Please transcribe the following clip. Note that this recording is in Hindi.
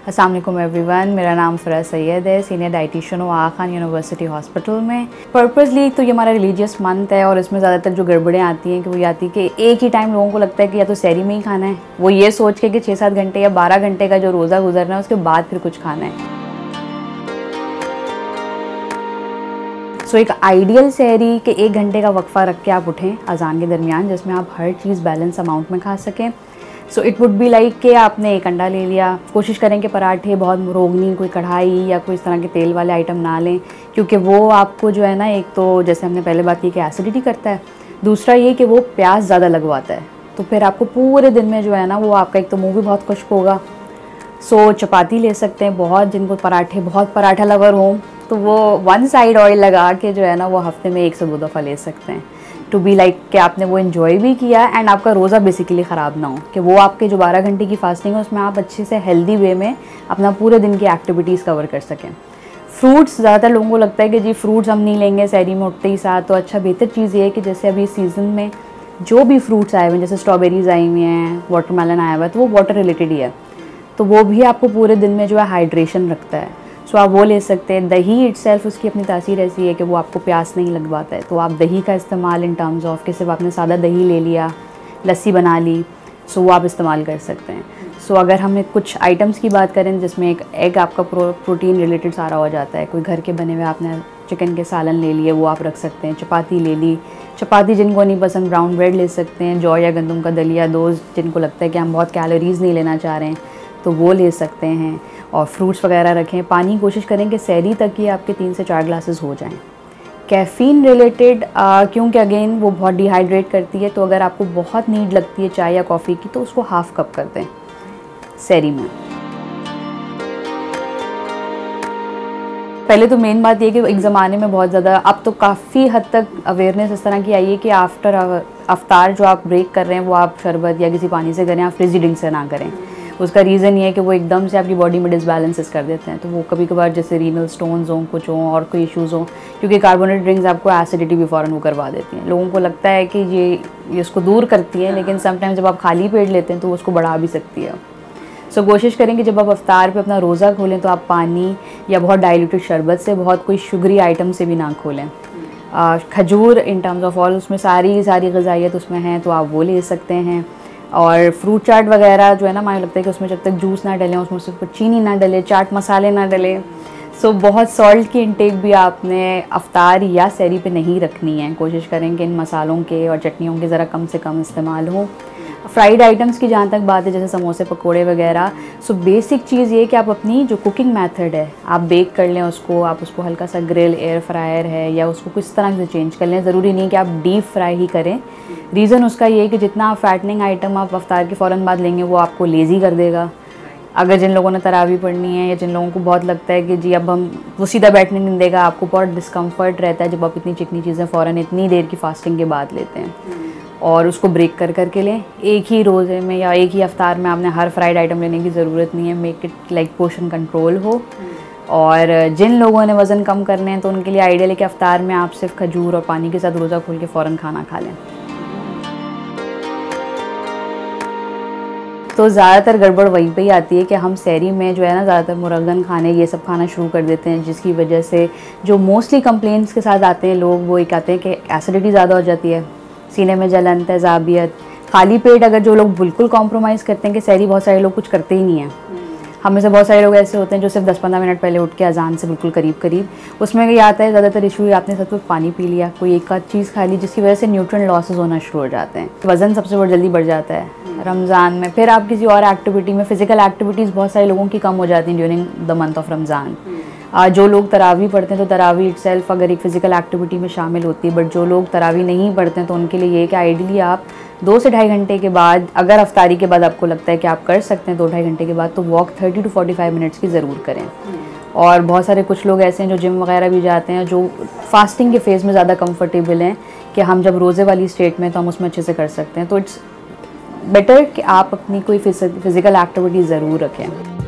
अस्सलाम वालेकुम एवरीवन, मेरा नाम फ़राज सैयद है, सीनियर डाइटिशियन हूँ आगा खान यूनिवर्सिटी हॉस्पिटल में। पर्पसली तो ये हमारा रिलीजियस मंथ है और इसमें ज़्यादातर जो गड़बड़ें आती हैं कि वो ये आती है कि एक ही टाइम लोगों को लगता है कि या तो सहरी में ही खाना है, वो ये सोच के कि 6-7 घंटे या 12 घंटे का जो रोज़ा गुजरना है उसके बाद फिर कुछ खाना है। सो एक आइडियल सहरी के 1 घंटे का वक्फ़ा रख के आप उठें अज़ान के दरमियान, जिसमें आप हर चीज़ बैलेंस अमाउंट में खा सकें। So it would be like कि आपने 1 अंडा ले लिया। कोशिश करें कि पराठे बहुत रोगनी, कोई कढ़ाई या कोई इस तरह के तेल वाले आइटम ना लें, क्योंकि वो आपको जो है ना, एक तो जैसे हमने पहले बात की कि एसिडिटी करता है, दूसरा ये कि वो प्यास ज़्यादा लगवाता है। तो फिर आपको पूरे दिन में जो है ना, वो आपका एक तो मुँह भी बहुत खुश्क होगा। सो चपाती ले सकते हैं, बहुत जिनको पराठे बहुत पराठा लवर हों तो वो 1 साइड ऑयल लगा के जो है ना, वो हफ्ते में 1 से 2 दफ़ा ले सकते हैं, टू बी लाइक कि आपने वो इन्जॉय भी किया एंड आपका रोज़ा बेसिकली ख़राब ना हो, कि वो आपके जो 12 घंटे की फास्टिंग है उसमें आप अच्छे से हेल्दी वे में अपना पूरे दिन की एक्टिविटीज़ कवर कर सकें। फ्रूट्स, ज़्यादातर लोगों को लगता है कि जी फ्रूट्स हम नहीं लेंगे सहरी में उठते ही साथ, तो अच्छा बेहतर चीज़ ये है कि जैसे अभी सीज़न में जो भी फ्रूट्स आए हुए हैं, जैसे स्ट्रॉबेरीज़ आई हुई हैं, वाटरमेलन आया हुआ है, तो वो वाटर रिलेटेड ही है, तो वो भी आपको पूरे दिन में जो है हाइड्रेशन रखता है। सो आप वो ले सकते हैं। दही इटसेल्फ उसकी अपनी तासीर ऐसी है कि वो आपको प्यास नहीं लगवाता है, तो आप दही का इस्तेमाल इन टर्म्स ऑफ कि सिर्फ आपने सादा दही ले लिया, लस्सी बना ली, सो वो आप इस्तेमाल कर सकते हैं। सो अगर हमें कुछ आइटम्स की बात करें जिसमें एक एग आपका प्रोटीन रिलेटेड सारा हो जाता है, कोई घर के बने हुए आपने चिकन के सालन ले लिए, वो आप रख सकते हैं। चपाती ले ली, चपाती जिनको नहीं पसंद ब्राउन ब्रेड ले सकते हैं। जौ या गंदम का दलिया, दोस्त जिनको लगता है कि हम बहुत कैलोरीज़ नहीं लेना चाह रहे हैं, तो वो ले सकते हैं। और फ्रूट्स वगैरह रखें। पानी कोशिश करें कि सहरी तक ही आपके 3 से 4 ग्लासेस हो जाएं। कैफ़ीन रिलेटेड क्योंकि अगेन वो बहुत डिहाइड्रेट करती है, तो अगर आपको बहुत नीड लगती है चाय या कॉफ़ी की, तो उसको हाफ़ कप कर दें सहरी में। पहले तो मेन बात ये कि एक ज़माने में बहुत ज़्यादा, अब तो काफ़ी हद तक अवेयरनेस इस तरह की आई है कि आफ्टर अफ्तार जो आप ब्रेक कर रहे हैं वो आप शरबत या किसी पानी से करें, आप फ्रिजी ड्रिंक से ना करें। उसका रीज़न ये है कि वो एकदम से आपकी बॉडी में डिसबैलेंसेस कर देते हैं, तो वो कभी कभार जैसे रीनल स्टोन्स हों, कुछ हों और कोई इश्यूज़ हों, क्योंकि कार्बोनेटेड ड्रिंक्स आपको एसिडिटी भी फ़ौरन वो करवा देती हैं। लोगों को लगता है कि ये उसको दूर करती है, लेकिन समटाइम्स जब आप खाली पेट लेते हैं तो उसको बढ़ा भी सकती है। सो कोशिश करें कि जब आप अफ्तार पे अपना रोज़ा खोलें तो आप पानी या बहुत डाइल्यूटेड शरबत से, बहुत कोई शुगरी आइटम से भी ना खोलें। खजूर इन टर्म्स ऑफ ऑल उसमें सारी ग़िज़ाइयत उसमें है, तो आप वो ले सकते हैं। और फ्रूट चाट वगैरह जो है ना, मुझे लगता है कि उसमें जब तक जूस ना डलें, उसमें सिर्फ चीनी ना डले, चाट मसाले ना डले। सो बहुत सॉल्ट की इंटेक भी आपने अफ्तार या सहरी पे नहीं रखनी है। कोशिश करें कि इन मसालों के और चटनियों के ज़रा कम से कम इस्तेमाल हो। फ्राइड आइटम्स की जहाँ तक बात है, जैसे समोसे पकोड़े वगैरह, सो बेसिक चीज़ ये कि आप अपनी जो कुकिंग मेथड है आप बेक कर लें उसको, आप उसको हल्का सा ग्रिल, एयर फ्रायर है या उसको किस तरह से चेंज कर लें। ज़रूरी नहीं कि आप डीप फ्राई ही करें। रीज़न उसका ये है कि जितना आप फैटनिंग आइटम आप अफ्तार के फ़ौरन बाद लेंगे वो आपको लेज़ी कर देगा। अगर जिन लोगों ने तरावी पढ़नी है या जिन लोगों को बहुत लगता है कि जी अब हम वो सीधा बैठने नहीं देगा, आपको बहुत डिस्कम्फर्ट रहता है जब आप इतनी चिकनी चीज़ें फ़ौरन इतनी देर की फास्टिंग के बाद लेते हैं, और उसको ब्रेक कर करके लें। एक ही रोज़े में या एक ही अफ्तार में आपने हर फ्राइड आइटम लेने की ज़रूरत नहीं है। Make it like portion control हो। और जिन लोगों ने वज़न कम करने हैं तो उनके लिए आइडियल है कि अफ्तार में आप सिर्फ खजूर और पानी के साथ रोज़ा खोल के फ़ौरन खाना खा लें। तो ज़्यादातर गड़बड़ वहीं पे ही आती है कि हम सहरी में जो है ना, ज़्यादातर मुरगन खाने ये सब खाना शुरू कर देते हैं, जिसकी वजह से जो मोस्टली कंप्लेंट्स के साथ आते हैं लोग, वो एक आते हैं कि एसिडिटी ज़्यादा हो जाती है, सीने में जलन, तेज़ाबियत, खाली पेट। अगर जो लोग बिल्कुल कॉम्प्रोमाइज़ करते हैं कि सहरी बहुत सारे लोग कुछ करते ही नहीं हैं, हमें से बहुत सारे लोग ऐसे होते हैं जो सिर्फ 10-15 मिनट पहले उठ के अजान से बिल्कुल करीब, उसमें ये आता है ज़्यादातर इशू, आपने सब कुछ पानी पी लिया, कोई एक आध चीज़ खा ली, जिसकी वजह से न्यूट्रिएंट लॉसेस होना शुरू हो जाते हैं। वज़न सबसे बहुत जल्दी बढ़ जाता है रमज़ान में। फिर आप किसी और एक्टिविटी में, फ़िज़िकल एक्टिविटीज़ बहुत सारे लोगों की कम हो जाती हैं during the month of Ramzan. जो लोग तरावी पढ़ते हैं तो तरावी इटसेल्फ अगर एक फ़िज़िकल एक्टिविटी में शामिल होती है, बट जो लोग तरावी नहीं पढ़ते हैं तो उनके लिए ये है कि आइडियली आप 2 से ढाई घंटे के बाद, अगर अफ्तारी के बाद आपको लगता है कि आप कर सकते हैं 2-2.5 घंटे के बाद, तो वॉक 30 to 45 मिनट्स की ज़रूर करें। और बहुत सारे कुछ लोग ऐसे हैं जो जिम वगैरह भी जाते हैं, जो फास्टिंग के फेज़ में ज़्यादा कंफर्टेबल हैं कि हम जब रोज़े वाली स्टेट में तो हम उसमें अच्छे से कर सकते हैं। तो इट्स बेटर कि आप अपनी कोई फ़िज़िकल एक्टिविटी ज़रूर रखें।